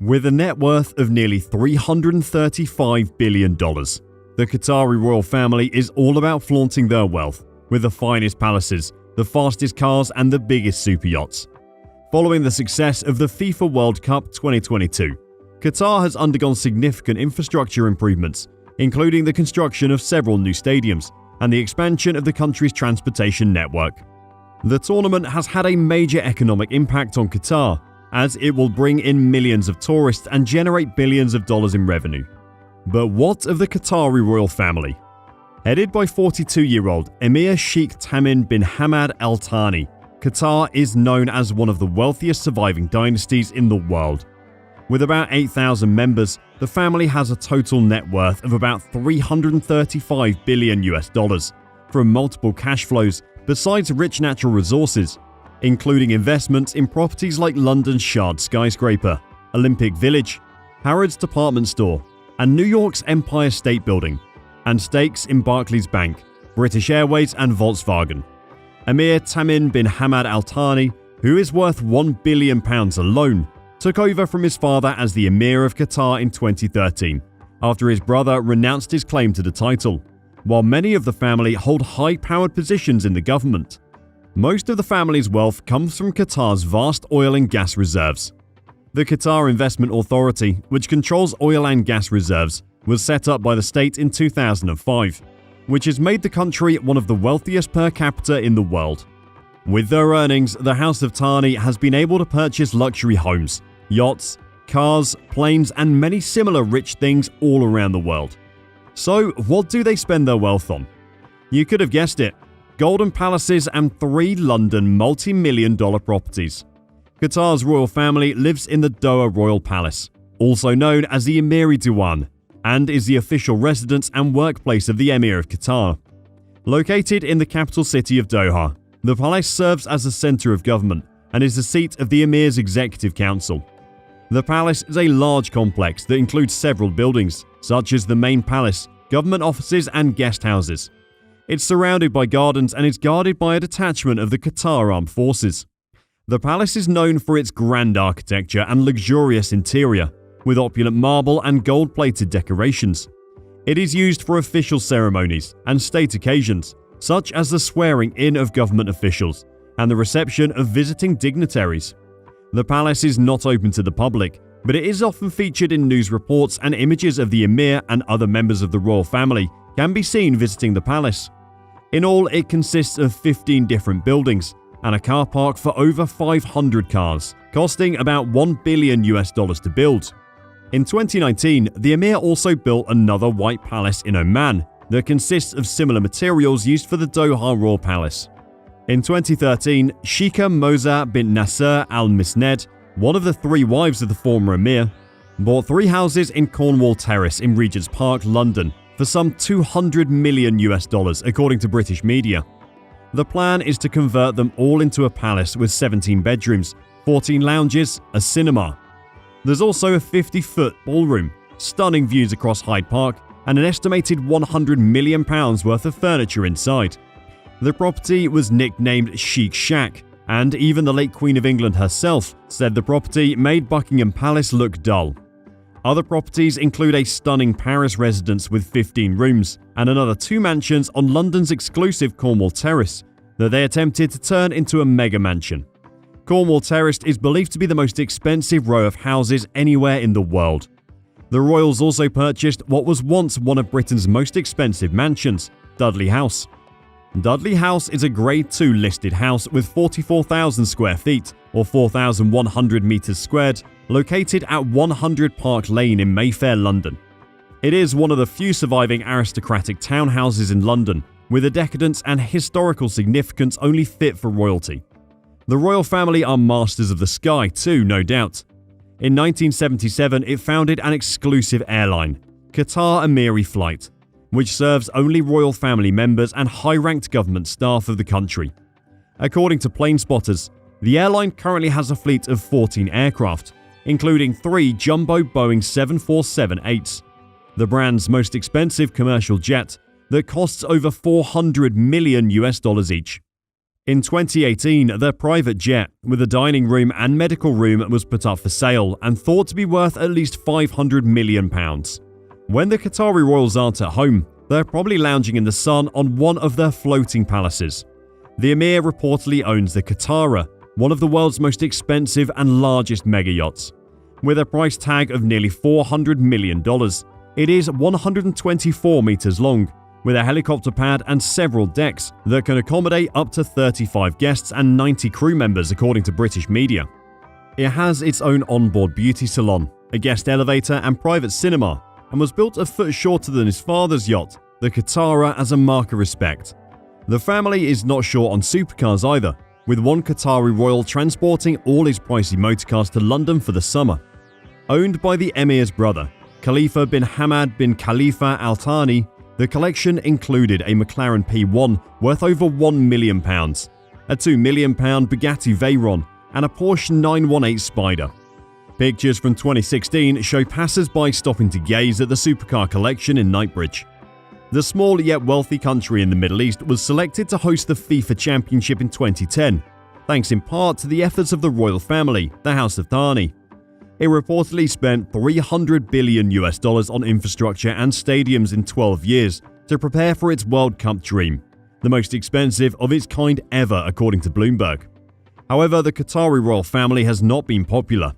With a net worth of nearly $335 billion, the Qatari royal family is all about flaunting their wealth with the finest palaces, the fastest cars, and the biggest super yachts. Following the success of the FIFA World Cup 2022, Qatar has undergone significant infrastructure improvements, including the construction of several new stadiums and the expansion of the country's transportation network. The tournament has had a major economic impact on Qatar, as it will bring in millions of tourists and generate billions of dollars in revenue. But what of the Qatari royal family? Headed by 42-year-old Emir Sheikh Tamim bin Hamad Al Thani, Qatar is known as one of the wealthiest surviving dynasties in the world. With about 8,000 members, the family has a total net worth of about $335 billion from multiple cash flows besides rich natural resources, including investments in properties like London's Shard skyscraper, Olympic Village, Harrods department store, and New York's Empire State Building, and stakes in Barclays Bank, British Airways, and Volkswagen. Emir Tamim bin Hamad Al Thani, who is worth £1 billion alone, took over from his father as the Emir of Qatar in 2013, after his brother renounced his claim to the title, while many of the family hold high-powered positions in the government. Most of the family's wealth comes from Qatar's vast oil and gas reserves. The Qatar Investment Authority, which controls oil and gas reserves, was set up by the state in 2005, which has made the country one of the wealthiest per capita in the world. With their earnings, the House of Thani has been able to purchase luxury homes, yachts, cars, planes, and many similar rich things all around the world. So, what do they spend their wealth on? You could have guessed it. Golden palaces and 3 London multi-million-dollar properties. Qatar's royal family lives in the Doha Royal Palace, also known as the Emiri Diwan, and is the official residence and workplace of the Emir of Qatar. Located in the capital city of Doha, the palace serves as the center of government and is the seat of the Emir's Executive Council. The palace is a large complex that includes several buildings, such as the main palace, government offices, and guest houses. It's surrounded by gardens and is guarded by a detachment of the Qatar Armed Forces. The palace is known for its grand architecture and luxurious interior, with opulent marble and gold-plated decorations. It is used for official ceremonies and state occasions, such as the swearing-in of government officials and the reception of visiting dignitaries. The palace is not open to the public, but it is often featured in news reports, and images of the Emir and other members of the royal family can be seen visiting the palace. In all, it consists of 15 different buildings and a car park for over 500 cars, costing about $1 billion to build. In 2019, the Emir also built another white palace in Oman that consists of similar materials used for the Doha Royal Palace. In 2013, Sheikha Moza bint Nasser Al Misned, one of the 3 wives of the former Emir, bought 3 houses in Cornwall Terrace in Regent's Park, London, for some $200 million according to British media. The plan is to convert them all into a palace with 17 bedrooms, 14 lounges, a cinema. There's also a 50-foot ballroom, stunning views across Hyde Park, and an estimated £100 million worth of furniture inside. The property was nicknamed Chic Shack, and even the late Queen of England herself said the property made Buckingham Palace look dull. Other properties include a stunning Paris residence with 15 rooms and another 2 mansions on London's exclusive Cornwall Terrace that they attempted to turn into a mega mansion. Cornwall Terrace is believed to be the most expensive row of houses anywhere in the world. The royals also purchased what was once one of Britain's most expensive mansions, Dudley House. Dudley House is a Grade 2 listed house with 44,000 square feet, or 4,100 meters squared, located at 100 Park Lane in Mayfair, London. It is one of the few surviving aristocratic townhouses in London, with a decadence and historical significance only fit for royalty. The royal family are masters of the sky too, no doubt. In 1977, it founded an exclusive airline, Qatar Emiri Flight, which serves only royal family members and high-ranked government staff of the country. According to plane spotters, the airline currently has a fleet of 14 aircraft, including 3 jumbo Boeing 747-8s, the brand's most expensive commercial jet that costs over $400 million each. In 2018, their private jet, with a dining room and medical room, was put up for sale and thought to be worth at least £500 million. When the Qatari royals aren't at home, they're probably lounging in the sun on one of their floating palaces. The Emir reportedly owns the Qatari, one of the world's most expensive and largest mega yachts. With a price tag of nearly $400 million, it is 124 meters long, with a helicopter pad and several decks that can accommodate up to 35 guests and 90 crew members, according to British media. It has its own onboard beauty salon, a guest elevator and private cinema, and was built a foot shorter than his father's yacht, the Qatari, as a mark of respect. The family is not short on supercars either, with one Qatari royal transporting all his pricey motorcars to London for the summer. Owned by the Emir's brother, Khalifa bin Hamad bin Khalifa Al Thani, the collection included a McLaren P1 worth over £1 million, a £2 million Bugatti Veyron, and a Porsche 918 Spider. Pictures from 2016 show passers-by stopping to gaze at the supercar collection in Knightsbridge. The small yet wealthy country in the Middle East was selected to host the FIFA Championship in 2010, thanks in part to the efforts of the royal family, the House of Thani. It reportedly spent $300 billion on infrastructure and stadiums in 12 years to prepare for its World Cup dream, the most expensive of its kind ever, according to Bloomberg. However, the Qatari royal family has not been popular.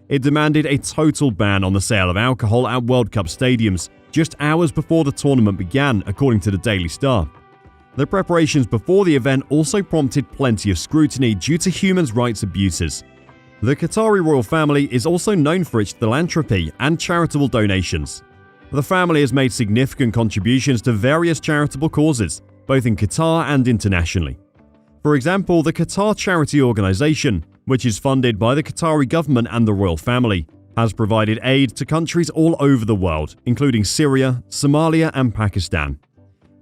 It demanded a total ban on the sale of alcohol at World Cup stadiums just hours before the tournament began, according to the Daily Star. The preparations before the event also prompted plenty of scrutiny due to human rights abuses. The Qatari royal family is also known for its philanthropy and charitable donations. The family has made significant contributions to various charitable causes, both in Qatar and internationally. For example, the Qatar Charity Organization, which is funded by the Qatari government and the royal family, has provided aid to countries all over the world, including Syria, Somalia, and Pakistan.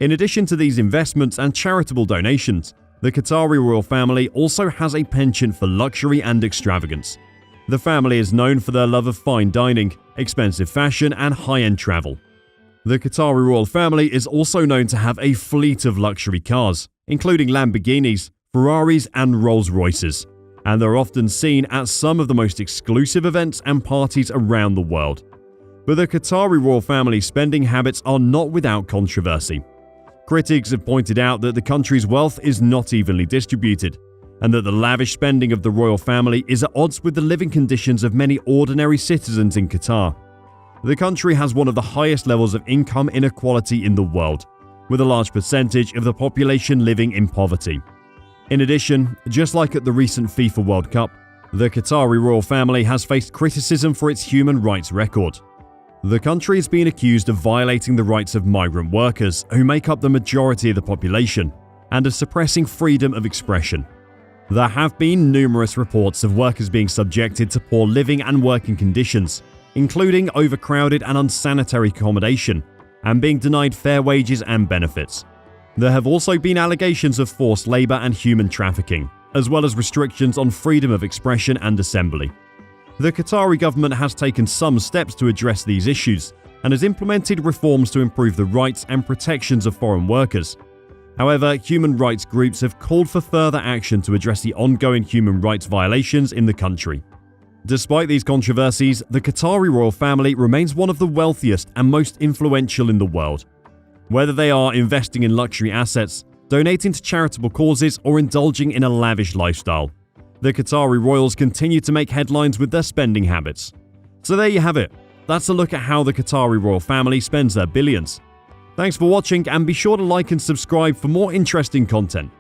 In addition to these investments and charitable donations, the Qatari royal family also has a penchant for luxury and extravagance. The family is known for their love of fine dining, expensive fashion, and high-end travel. The Qatari royal family is also known to have a fleet of luxury cars, including Lamborghinis, Ferraris, and Rolls-Royces, and they're often seen at some of the most exclusive events and parties around the world. But the Qatari royal family's spending habits are not without controversy. Critics have pointed out that the country's wealth is not evenly distributed, and that the lavish spending of the royal family is at odds with the living conditions of many ordinary citizens in Qatar. The country has one of the highest levels of income inequality in the world, with a large percentage of the population living in poverty. In addition, just like at the recent FIFA World Cup, the Qatari royal family has faced criticism for its human rights record. The country has been accused of violating the rights of migrant workers, who make up the majority of the population, and of suppressing freedom of expression. There have been numerous reports of workers being subjected to poor living and working conditions, including overcrowded and unsanitary accommodation, and being denied fair wages and benefits. There have also been allegations of forced labor and human trafficking, as well as restrictions on freedom of expression and assembly. The Qatari government has taken some steps to address these issues and has implemented reforms to improve the rights and protections of foreign workers. However, human rights groups have called for further action to address the ongoing human rights violations in the country. Despite these controversies, the Qatari royal family remains one of the wealthiest and most influential in the world. Whether they are investing in luxury assets, donating to charitable causes, or indulging in a lavish lifestyle, the Qatari royals continue to make headlines with their spending habits. So there you have it. That's a look at how the Qatari royal family spends their billions. Thanks for watching, and be sure to like and subscribe for more interesting content.